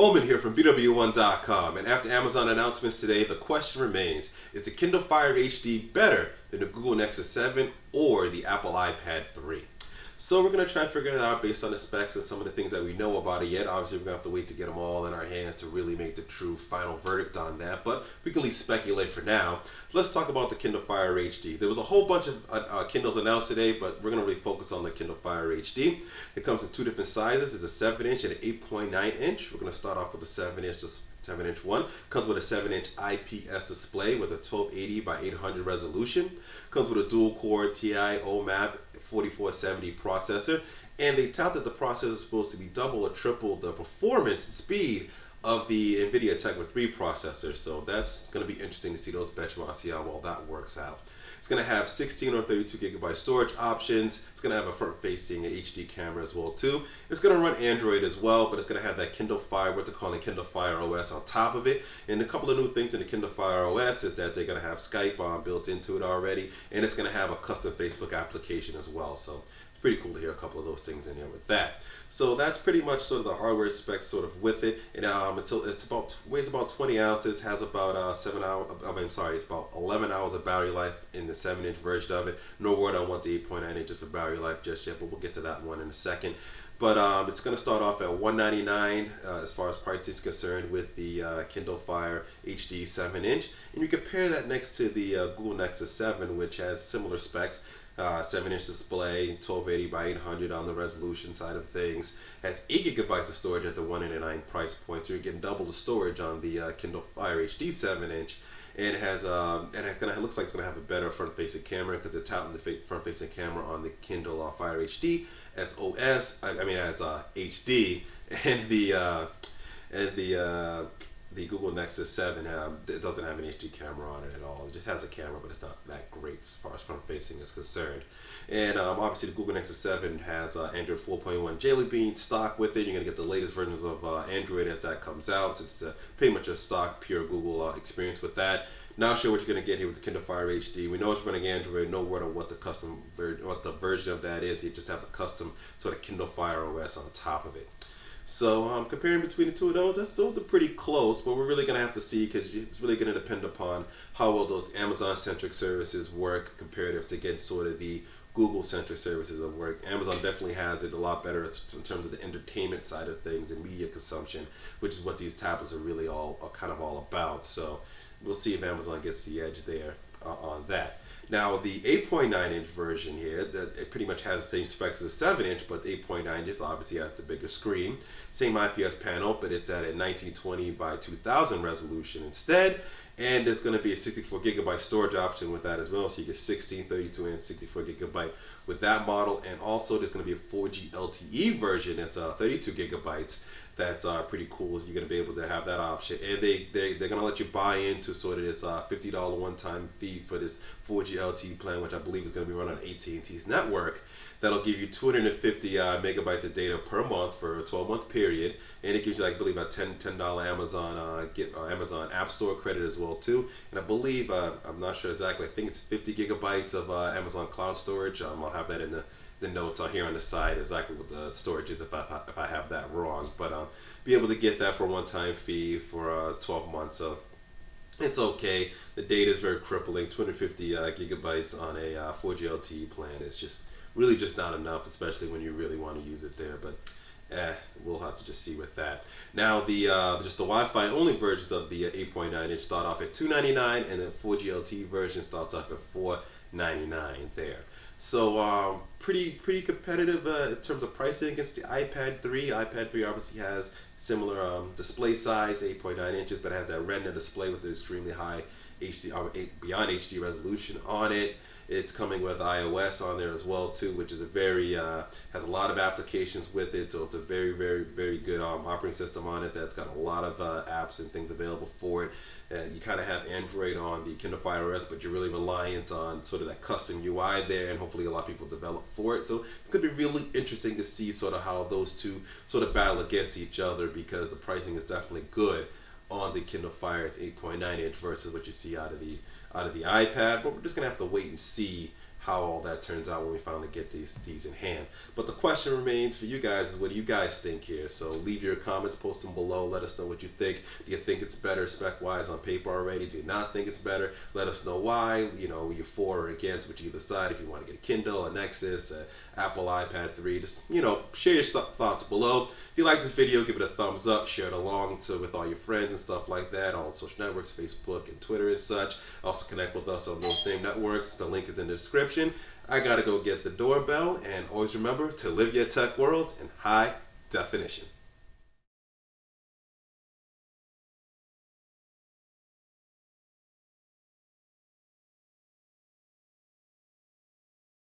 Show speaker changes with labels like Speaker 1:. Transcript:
Speaker 1: BWOne here from BWOne.com, and after Amazon announcements today, the question remains, is the Kindle Fire HD better than the Google Nexus 7 or the Apple iPad 3? So we're going to try and figure that out based on the specs and some of the things that we know about it yet. Obviously, we're going to have to wait to get them all in our hands to really make the true final verdict on that, but we can at least speculate for now. Let's talk about the Kindle Fire HD. There was a whole bunch of Kindles announced today, but we're going to really focus on the Kindle Fire HD. It comes in two different sizes. It's a 7-inch and an 8.9 inch. We're going to start off with the 7-inch, the 7-inch one. Comes with a 7-inch IPS display with a 1280 by 800 resolution. Comes with a dual-core TI OMAP 4470 processor, and they tout that the processor is supposed to be double or triple the performance and speed of the NVIDIA Tegra 3 processor. So that's going to be interesting to see those benchmarks, see how well that works out. It's going to have 16 or 32 gigabyte storage options. It's going to have a front-facing HD camera as well too. It's going to run Android as well, but it's going to have that Kindle Fire, what they're calling Kindle Fire OS on top of it. And a couple of new things in the Kindle Fire OS is that they're going to have Skype built into it already, and it's going to have a custom Facebook application as well. So it's pretty cool to hear a couple of those things in here with that. So that's pretty much sort of the hardware specs sort of with it. And weighs about 20 ounces, has about it's about 11 hours of battery life in the 7-inch version of it. No word on what the 8.9 inches for battery life just yet, but we'll get to that one in a second. But it's going to start off at $199 as far as price is concerned with the Kindle Fire HD 7-inch. And you compare that next to the Google Nexus 7, which has similar specs. 7-inch display, 1280 by 800 on the resolution side of things. Has 8 gigabytes of storage at the $199 price point, so you're getting double the storage on the Kindle Fire HD 7-inch. And it has looks like it's gonna have a better front-facing camera because it's touting the front-facing camera on the Kindle Fire HD as HD, and the Google Nexus 7 it doesn't have an HD camera on it at all. It just has a camera, but it's not that great as far as front-facing is concerned. And obviously the Google Nexus 7 has Android 4.1 Jelly Bean stock with it. You're going to get the latest versions of Android as that comes out. It's pretty much a stock, pure Google experience with that. Not sure what you're going to get here with the Kindle Fire HD. We know it's running Android, no word on what the version of that is. You just have the custom sort of Kindle Fire OS on top of it. So comparing between the two of those are pretty close, but we're really going to have to see because it's really going to depend upon how well those Amazon-centric services work comparative to get sort of the Google-centric services that work. Amazon definitely has it a lot better in terms of the entertainment side of things and media consumption, which is what these tablets are really all about. So we'll see if Amazon gets the edge there on that. Now the 8.9 inch version here, it pretty much has the same specs as the 7-inch, but the 8.9 just obviously has the bigger screen. Same IPS panel, but it's at a 1920 by 2000 resolution instead. And there's going to be a 64 gigabyte storage option with that as well. So you get 16, 32, and 64 gigabyte with that model. And also there's going to be a 4G LTE version that's 32 gigabytes. That's pretty cool. You're going to be able to have that option. And they're going to let you buy into sort of this $50 one-time fee for this 4G LTE plan, which I believe is going to be run on AT&T's network. That'll give you 250 megabytes of data per month for a 12-month period, and it gives you, I believe, a $10 Amazon App Store credit as well too. And I believe, I'm not sure exactly, I think it's 50 gigabytes of Amazon Cloud storage. I'll have that in the notes on here on the side exactly what the storage is if I have that wrong. But be able to get that for a one-time fee for 12 months. So it's okay. The data is very crippling. 250 gigabytes on a 4G LTE plan is just really just not enough, especially when you really want to use it there. But we'll have to just see with that. Now just the Wi-Fi only versions of the 8.9 inch start off at $299, and the 4G LTE version starts off at $499 there. So pretty competitive in terms of pricing against the iPad 3. iPad 3 obviously has similar display size, 8.9 inches, but it has that Retina display with the extremely high beyond HD resolution on it. It's coming with iOS on there as well too, which is a very has a lot of applications with it. So it's a very good operating system on it that's got a lot of apps and things available for it. You kind of have Android on the Kindle Fire OS, but you're really reliant on sort of that custom UI there, and hopefully a lot of people develop for it. So it's going to be really interesting to see sort of how those two sort of battle against each other, because the pricing is definitely good on the Kindle Fire at 8.9 inch versus what you see out of the iPad. But we're just going to have to wait and see how all that turns out when we finally get these in hand. But the question remains for you guys is, what do you guys think here? So leave your comments, post them below, let us know what you think. Do you think it's better spec-wise on paper already? Do you not think it's better? Let us know why. You know, you're for or against, which you decide. If you want to get a Kindle, a Nexus, a Apple iPad 3, just, you know, share your thoughts below. If you like this video, give it a thumbs up, share it along with all your friends and stuff like that, all social networks, Facebook and Twitter and such. Also connect with us on those same networks. The link is in the description. I gotta go get the doorbell, and always remember to live your tech world in high definition.